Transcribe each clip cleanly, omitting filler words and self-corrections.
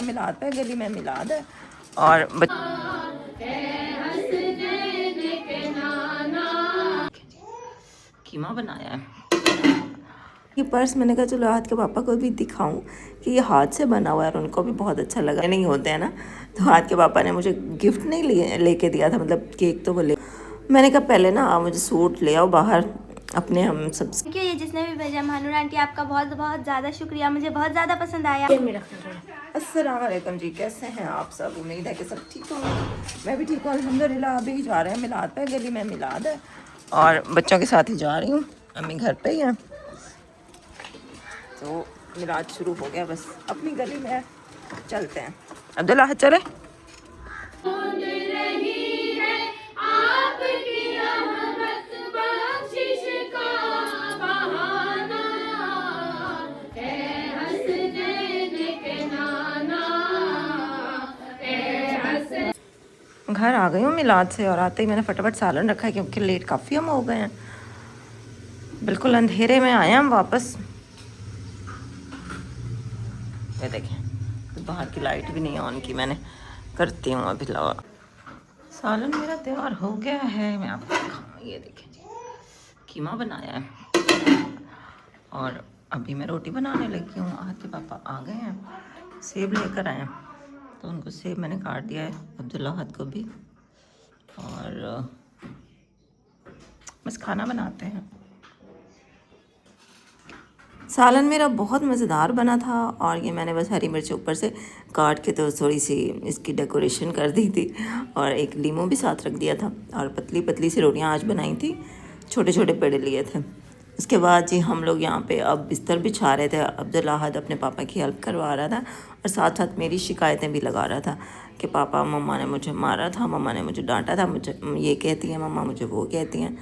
मिलाद पे गली में मिलाद है और कीमा बनाया है। ये पर्स मैंने कहा चलो हाथ के पापा को भी दिखाऊं कि ये हाथ से बना हुआ है और उनको भी बहुत अच्छा लगा। नहीं होते हैं ना, तो हाथ के पापा ने मुझे गिफ्ट नहीं लेके दिया था, मतलब केक तो वो ले। मैंने कहा पहले ना आप मुझे सूट ले आओ बाहर अपने, हम सब क्यों ये जिसने भी भेजा महानूर आंटी आपका बहुत बहुत ज़्यादा शुक्रिया, मुझे बहुत ज़्यादा पसंद आया। अस्सलाम वालेकुम जी, कैसे हैं आप सब? उम्मीद है कि सब ठीक होंगे। मैं भी ठीक हूँ अल्हम्दुलिल्लाह। अभी जा रहे हैं मिलाद पे, गली में मिलाद है और बच्चों के साथ ही जा रही हूँ। अम्मी घर पे ही हैं तो मिलाद शुरू हो गया, बस अपनी गली में चलते हैं। अब्दुल्ला चले। घर आ गई हूँ मिलाद से और आते ही मैंने फटाफट सालन रखा है क्योंकि लेट काफ़ी हम हो गए हैं। बिल्कुल अंधेरे में आए हम वापस। ये देखें तो बाहर की लाइट भी नहीं ऑन की मैंने, करती हूँ अभी लगा। सालन मेरा तैयार हो गया है, मैं आपको दिखाऊँ। ये देखें जी, कीमा बनाया है और अभी मैं रोटी बनाने लगी हूँ। आज के पापा आ गए हैं, सेब लेकर आए हैं तो उनको सेब मैंने काट दिया है, अब्दुल्ला हाथ को भी। और बस खाना बनाते हैं। सालन मेरा बहुत मज़ेदार बना था और ये मैंने बस हरी मिर्च ऊपर से काट के तो थोड़ी सी इसकी डेकोरेशन कर दी थी और एक लीमू भी साथ रख दिया था और पतली पतली सी रोटियां आज बनाई थी, छोटे छोटे पेड़े लिए थे। उसके बाद जी हम लोग यहाँ पे अब बिस्तर बिछा रहे थे। अब्दुल्ला अहद अपने पापा की हेल्प करवा रहा था और साथ साथ मेरी शिकायतें भी लगा रहा था कि पापा मम्मा ने मुझे मारा था, मम्मा ने मुझे डांटा था, मुझे ये कहती हैं मम्मा, मुझे वो कहती हैं।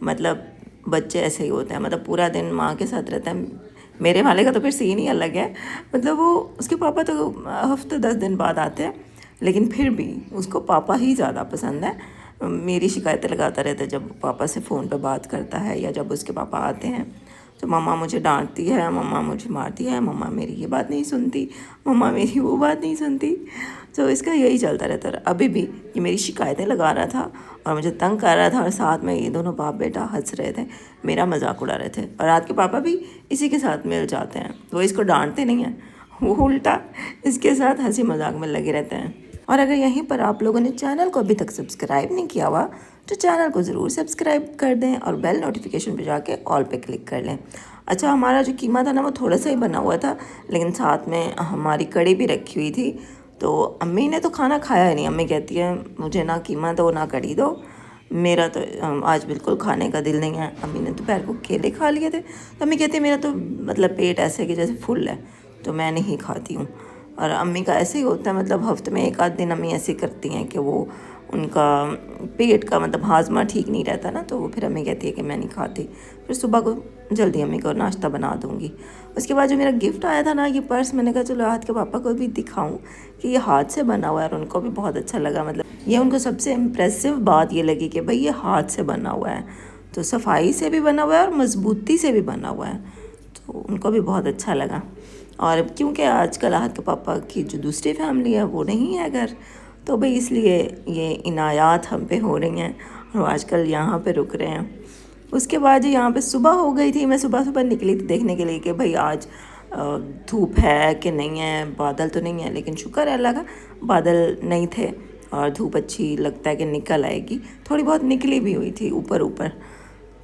मतलब बच्चे ऐसे ही होते हैं, मतलब पूरा दिन माँ के साथ रहता है। मेरे वाले का तो फिर सीन ही अलग है, मतलब वो उसके पापा तो हफ्ते 10 दिन बाद आते हैं लेकिन फिर भी उसको पापा ही ज़्यादा पसंद है। मेरी शिकायतें लगाता रहता है जब पापा से फ़ोन पे बात करता है या जब उसके पापा आते हैं तो मम्मा मुझे डांटती है, मम्मा मुझे मारती है, मम्मा मेरी ये बात नहीं सुनती, मम्मा मेरी वो बात नहीं सुनती। तो इसका यही चलता रहता है। अभी भी ये मेरी शिकायतें लगा रहा था और मुझे तंग कर रहा था और साथ में ये दोनों बाप बेटा हंस रहे थे, मेरा मजाक उड़ा रहे थे। और रात के पापा भी इसी के साथ मिल जाते हैं, वो इसको डांटते नहीं हैं, वो उल्टा इसके साथ हंसी मजाक में लगे रहते हैं। और अगर यहीं पर आप लोगों ने चैनल को अभी तक सब्सक्राइब नहीं किया हुआ तो चैनल को ज़रूर सब्सक्राइब कर दें और बेल नोटिफिकेशन पे जाके ऑल पे क्लिक कर लें। अच्छा, हमारा जो कीमा था ना वो थोड़ा सा ही बना हुआ था लेकिन साथ में हमारी कड़ी भी रखी हुई थी। तो अम्मी ने तो खाना खाया ही नहीं। अम्मी कहती है मुझे ना कीमा दो ना कड़ी दो, मेरा तो आज बिल्कुल खाने का दिल नहीं है। अम्मी ने दोपहर को केले खा लिए थे तो अम्मी कहती है मेरा तो मतलब पेट ऐसे कि जैसे फुल है तो मैं नहीं खाती हूँ। और अम्मी का ऐसे ही होता है, मतलब हफ्ते में एक आध दिन अम्मी ऐसे करती हैं कि वो उनका पेट का मतलब हाजमा ठीक नहीं रहता ना, तो वो फिर अम्मी कहती है कि मैं नहीं खाती। फिर सुबह को जल्दी अम्मी को नाश्ता बना दूँगी। उसके बाद जो मेरा गिफ्ट आया था ना, ये पर्स, मैंने कहा चलो हाथ के पापा को भी दिखाऊं कि ये हाथ से बना हुआ है और उनको भी बहुत अच्छा लगा। मतलब ये उनको सबसे इम्प्रेसिव बात ये लगी कि भाई ये हाथ से बना हुआ है, तो सफाई से भी बना हुआ है और मजबूती से भी बना हुआ है, तो उनको भी बहुत अच्छा लगा। और क्योंकि आजकल आहत के पापा की जो दूसरी फैमिली है वो नहीं है घर, तो भाई इसलिए ये इनायात हम पे हो रही हैं और आजकल यहाँ पे रुक रहे हैं। उसके बाद यहाँ पे सुबह हो गई थी, मैं सुबह सुबह निकली थी देखने के लिए कि भाई आज धूप है कि नहीं है, बादल तो नहीं है, लेकिन शुक्र है अल्लाह का बादल नहीं थे और धूप अच्छी लगता है कि निकल आएगी। थोड़ी बहुत निकली भी हुई थी ऊपर ऊपर।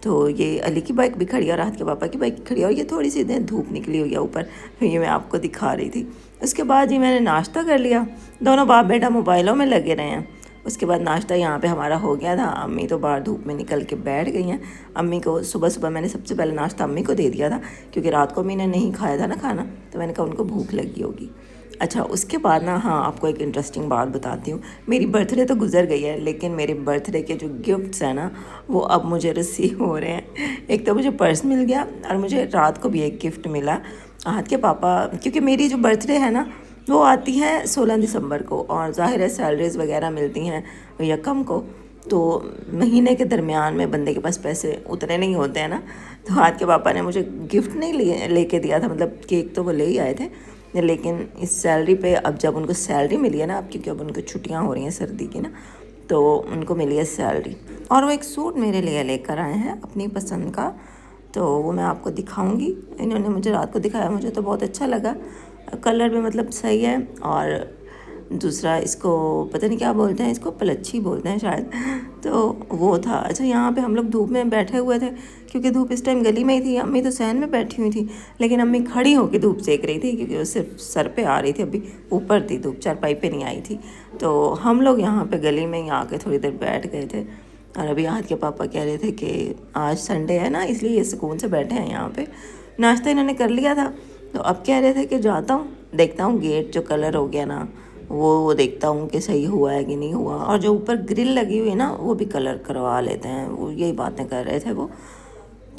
तो ये अली की बाइक भी खड़ी है और राहत के पापा की बाइक खड़ी है और ये थोड़ी सी देर धूप निकली हुई है ऊपर, ये मैं आपको दिखा रही थी। उसके बाद ये मैंने नाश्ता कर लिया, दोनों बाप बेटा मोबाइलों में लगे रहे हैं। उसके बाद नाश्ता यहाँ पे हमारा हो गया था। अम्मी तो बाहर धूप में निकल के बैठ गई हैं। अम्मी को सुबह सुबह मैंने सबसे पहले नाश्ता अम्मी को दे दिया था क्योंकि रात को अम्मी ने नहीं खाया था ना खाना, तो मैंने कहा उनको भूख लगी होगी। अच्छा, उसके बाद ना, हाँ, आपको एक इंटरेस्टिंग बात बताती हूँ। मेरी बर्थडे तो गुजर गई है लेकिन मेरे बर्थडे के जो गिफ्ट्स हैं ना वो अब मुझे रिसीव हो रहे हैं। एक तो मुझे पर्स मिल गया और मुझे रात को भी एक गिफ्ट मिला आहत के पापा, क्योंकि मेरी जो बर्थडे है ना वो आती है 16 दिसंबर को और ज़ाहिर है सैलरीज़ वगैरह मिलती हैं यकम को, तो महीने के दरमियान में बंदे के पास पैसे उतने नहीं होते हैं ना। तो आहत के पापा ने मुझे गिफ्ट नहीं लेके दिया था, मतलब केक तो वो ले ही आए थे लेकिन इस सैलरी पे अब जब उनको सैलरी मिली है ना, अब क्योंकि अब उनको छुट्टियां हो रही हैं सर्दी की ना, तो उनको मिली है सैलरी। और वो एक सूट मेरे लिए लेकर आए हैं अपनी पसंद का, तो वो मैं आपको दिखाऊंगी। इन्होंने मुझे रात को दिखाया, मुझे तो बहुत अच्छा लगा, कलर भी मतलब सही है। और दूसरा इसको पता नहीं क्या बोलते हैं, इसको पलच्छी बोलते हैं शायद, तो वो था। अच्छा, यहाँ पे हम लोग धूप में बैठे हुए थे क्योंकि धूप इस टाइम गली में ही थी। अम्मी तो सहन में बैठी हुई थी, लेकिन अम्मी खड़ी होकर धूप सेक रही थी क्योंकि वो सिर्फ सर पे आ रही थी, अभी ऊपर थी धूप, चारपाई पे नहीं आई थी। तो हम लोग यहाँ पे गली में ही आके थोड़ी देर बैठ गए थे। और अभी आहत के पापा कह रहे थे कि आज संडे है ना, इसलिए ये सुकून से बैठे हैं यहाँ पे। नाश्ता इन्होंने कर लिया था, तो अब कह रहे थे कि जाता हूँ देखता हूँ गेट जो कलर हो गया ना, वो देखता हूँ कि सही हुआ है कि नहीं हुआ। और जो ऊपर ग्रिल लगी हुई है ना, वो भी कलर करवा लेते हैं, वो यही बातें कर रहे थे वो।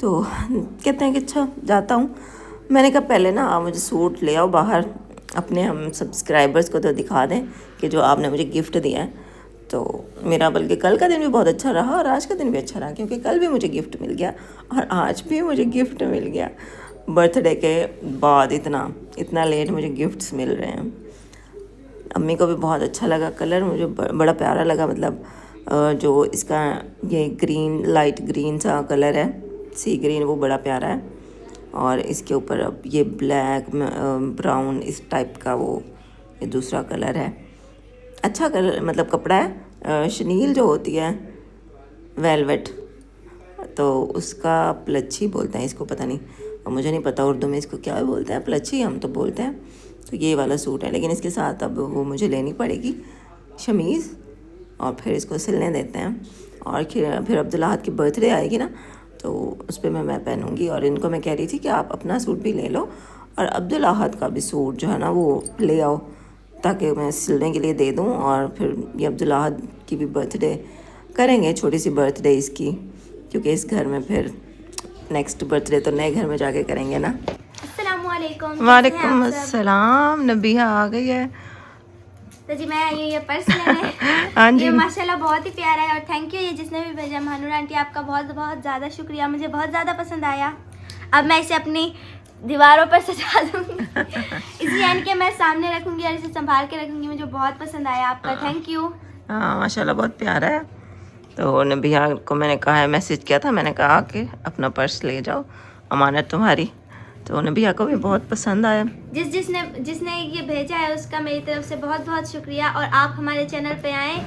तो कहते हैं कि अच्छा जाता हूँ। मैंने कहा पहले ना आप मुझे सूट ले आओ बाहर, अपने हम सब्सक्राइबर्स को तो दिखा दें कि जो आपने मुझे गिफ्ट दिया है। तो मेरा बल्कि कल का दिन भी बहुत अच्छा रहा और आज का दिन भी अच्छा रहा, क्योंकि कल भी मुझे गिफ्ट मिल गया और आज भी मुझे गिफ्ट मिल गया। बर्थडे के बाद इतना लेट मुझे गिफ्ट्स मिल रहे हैं। अम्मी को भी बहुत अच्छा लगा कलर, मुझे बड़ा प्यारा लगा। मतलब जो इसका ये ग्रीन, लाइट ग्रीन सा कलर है, सी ग्रीन, वो बड़ा प्यारा है। और इसके ऊपर अब ये ब्लैक ब्राउन इस टाइप का वो ये दूसरा कलर है। अच्छा कलर मतलब कपड़ा है, शनील जो होती है वेलवेट, तो उसका प्लच्छी बोलते हैं इसको, पता नहीं, और मुझे नहीं पता उर्दू में इसको क्या बोलते हैं, प्लच्छी हम तो बोलते हैं। तो ये वाला सूट है, लेकिन इसके साथ अब वो मुझे लेनी पड़ेगी शमीज़, और फिर इसको सिलने देते हैं। और फिर अब्दुल्लाहत की बर्थडे आएगी ना, तो उस पर मैं पहनूँगी। और इनको मैं कह रही थी कि आप अपना सूट भी ले लो और अब्दुल्लाहत का भी सूट जो है ना वो ले आओ, ताकि मैं सिलने के लिए दे दूँ। और फिर ये अब्दुल्लाहत की भी बर्थडे करेंगे, छोटी सी बर्थडे इसकी, क्योंकि इस घर में फिर नेक्स्ट बर्थडे तो नए घर में जाके करेंगे ना। अस्सलामुअलैकुम। वालेकुम अस्सलाम, नबिया आ गई है। तो जी मैं आई हूँ ये पर्स लेने। हाँ जी, ये माशाल्लाह बहुत ही प्यारा है और थैंक यू ये जिसने भी भेजा। महानूर आंटी आपका बहुत बहुत ज़्यादा शुक्रिया, मुझे बहुत ज़्यादा पसंद आया। अब मैं इसे अपनी दीवारों पर सजा दूँगी, इसी यानी कि मैं सामने रखूँगी और इसे संभाल के रखूँगी। मुझे बहुत पसंद आया आपका, थैंक यू। हाँ माशाल्लाह बहुत प्यारा है। तो नबिया को मैंने कहा है, मैसेज किया था, मैंने कहा कि अपना पर्स ले जाओ, अमानत तुम्हारी। तो नबिया को भी बहुत पसंद आया। जिसने ये भेजा है उसका मेरी तरफ से बहुत बहुत शुक्रिया। और आप हमारे चैनल पे आएँ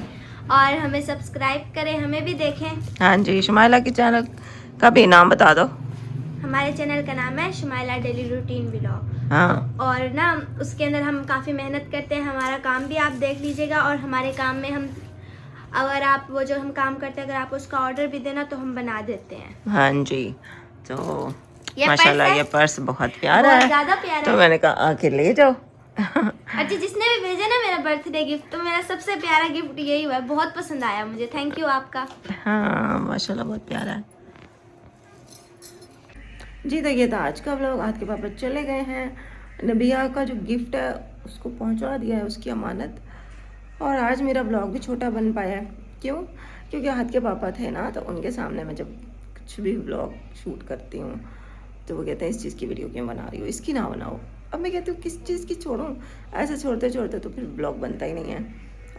और हमें सब्सक्राइब करें, हमें भी देखें। हाँ जी, शुमाइला की चैनल का भी नाम बता दो। हमारे चैनल का नाम है शुमाइला डेली रूटीन व्लॉग। हाँ, और ना उसके अंदर हम काफ़ी मेहनत करते हैं, हमारा काम भी आप देख लीजिएगा। और हमारे काम में हम, अगर आप वो जो हम काम करते हैं, अगर आप उसका ऑर्डर भी देना तो हम बना देते हैं। हाँ जी। तो ये माशाल्लाह पर्स ये पर्स बहुत प्यारा बहुत है, ज़्यादा प्यारा तो है। मैंने कहा आके ले जाओ। अच्छा, जिसने भी भेजा ना मेरा बर्थडे गिफ्ट, तो मेरा सबसे प्यारा गिफ्ट यही हुआ है, बहुत पसंद आया मुझे, थैंक यू आपका। हाँ माशाल्लाह बहुत प्यारा है जी। तो ये था आज का व्लॉग। आज के पापा चले गए हैं, नबिया का जो गिफ्ट है उसको पहुंचा दिया है, उसकी अमानत। और आज मेरा व्लॉग भी छोटा बन पाया है, क्यों? क्योंकि हाथ के पापा थे ना, तो उनके सामने मैं जब कुछ भी व्लॉग शूट करती हूँ तो वो कहते हैं इस चीज़ की वीडियो क्यों बना रही हो, इसकी ना बनाओ। अब मैं कहती हूँ किस चीज़ की छोड़ूँ, ऐसे छोड़ते छोड़ते तो फिर व्लॉग बनता ही नहीं है।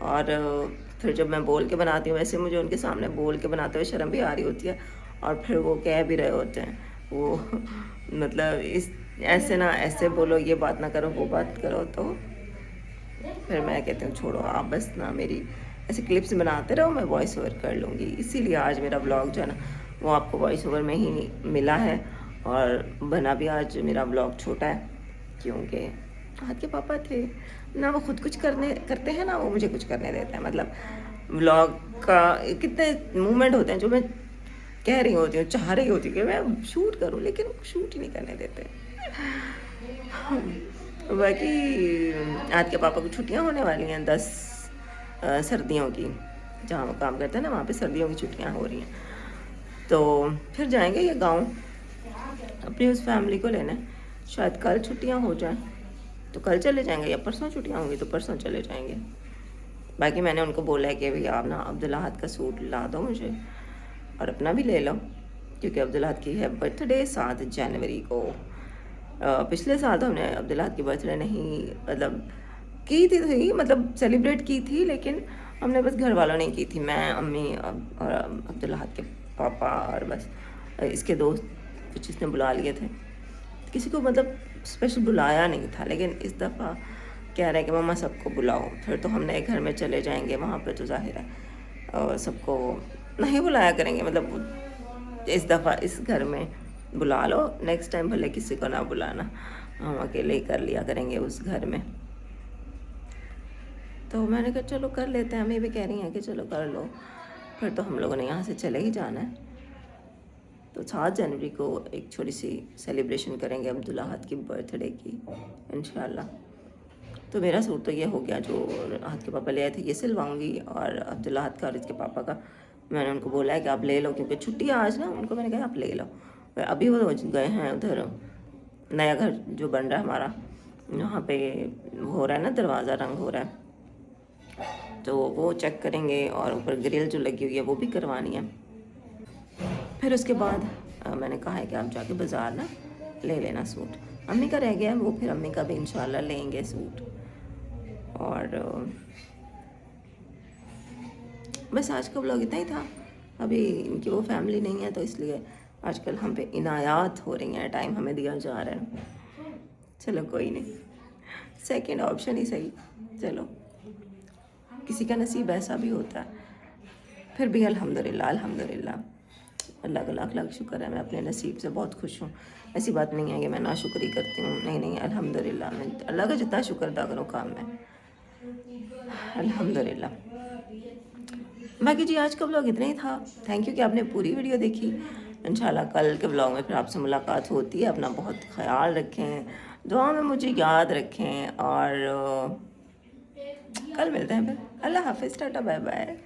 और फिर जब मैं बोल के बनाती हूँ, वैसे मुझे उनके सामने बोल के बनाते हुए शर्म भी आ रही होती है, और फिर वो कह भी रहे होते हैं वो मतलब इस ऐसे ना ऐसे बोलो, ये बात ना करो, वो बात करो। तो फिर मैं कहती हूँ छोड़ो, आप बस ना मेरी ऐसे क्लिप्स बनाते रहो, मैं वॉइस ओवर कर लूँगी। इसीलिए आज मेरा व्लॉग जो है ना वो आपको वॉइस ओवर में ही मिला है। और बना भी आज मेरा व्लॉग छोटा है, क्योंकि हाथ के पापा थे ना, वो खुद कुछ करते हैं ना, वो मुझे कुछ करने देते हैं। मतलब व्लॉग का कितने मूवमेंट होते हैं जो मैं कह रही होती हूँ, चाह रही होती हूँ कि मैं शूट करूँ, लेकिन शूट ही नहीं करने देते। बाकी आज के पापा को छुट्टियाँ होने वाली हैं 10 सर्दियों की, जहाँ वो काम करते हैं ना वहाँ पे सर्दियों की छुट्टियाँ हो रही हैं। तो फिर जाएंगे ये गांव अपनी उस फैमिली को लेने। शायद कल छुट्टियाँ हो जाएं तो कल चले जाएंगे, या परसों छुट्टियाँ होंगी तो परसों चले जाएंगे। बाकी मैंने उनको बोला है कि भैया आप ना अब्दुल्लाहत का सूट ला दो मुझे, और अपना भी ले लो, क्योंकि अब्दुल्लाहत की है बर्थडे 7 जनवरी को। पिछले साल तो हमने अब्दुल्लाहद की बर्थडे नहीं मतलब की थी मतलब सेलिब्रेट की थी, लेकिन हमने बस घर वालों ने की थी, मैं अम्मी और अब्दुल्लाहद के पापा और बस इसके दोस्त कुछ इसने बुला लिए थे, किसी को मतलब स्पेशल बुलाया नहीं था। लेकिन इस दफ़ा कह रहे हैं कि मम्मा सबको बुलाओ, फिर तो हम नए घर में चले जाएंगे, वहाँ पे तो जाहिर है और सबको नहीं बुलाया करेंगे, मतलब इस दफ़ा इस घर में बुला लो, नेक्स्ट टाइम भले किसी को ना बुलाना, हम अकेले ही कर लिया करेंगे उस घर में। तो मैंने कहा चलो कर लेते हैं, हमें भी कह रही हैं कि चलो कर लो, फिर तो हम लोगों ने यहाँ से चले ही जाना है। तो 7 जनवरी को एक छोटी सी सेलिब्रेशन करेंगे अब्दुल्लाहद की बर्थडे की इंशाल्लाह। तो मेरा सूट तो ये हो गया जो आहद के पापा ले आए थे, ये सिलवाऊंगी, और अब्दुल्लाहद का और इसके पापा का मैंने उनको बोला है कि आप ले लो, क्योंकि छुट्टी है आज ना, उनको मैंने कहा आप ले लो। अभी वो गए हैं उधर, नया घर जो बन रहा है हमारा, वहाँ पे हो रहा है ना, दरवाज़ा रंग हो रहा है, तो वो चेक करेंगे, और ऊपर ग्रिल जो लगी हुई है वो भी करवानी है। फिर उसके बाद मैंने कहा है कि आप जाके बाज़ार ना ले लेना सूट, अम्मी का रह गया है वो, फिर अम्मी का भी इंशाल्लाह लेंगे सूट। और बस आज का व्लॉग इतना ही था। अभी इनकी वो फैमिली नहीं है, तो इसलिए आजकल हम पे इनायात हो रही हैं, टाइम हमें दिया जा रहा है। चलो कोई नहीं, सेकंड ऑप्शन ही सही, चलो किसी का नसीब ऐसा भी होता है। फिर भी अल्हम्दुलिल्लाह अल्हम्दुलिल्लाह, अल्लाह का लाख लाख शुक्र है, मैं अपने नसीब से बहुत खुश हूँ। ऐसी बात नहीं है कि मैं नाशुक्री करती हूँ, नहीं नहीं, अल्हम्दुलिल्लाह, मैं अल्लाह का जितना शुक्र अदा करूँ काम में, अल्हम्दुलिल्लाह। बाकी जी आज का व्लॉग इतना ही था, थैंक यू कि आपने पूरी वीडियो देखी। इंशाल्लाह कल के व्लॉग में फिर आपसे मुलाकात होती है। अपना बहुत ख्याल रखें, दुआ में मुझे याद रखें, और कल मिलते हैं फिर। अल्लाह हाफिज़, टाटा बाय बाय।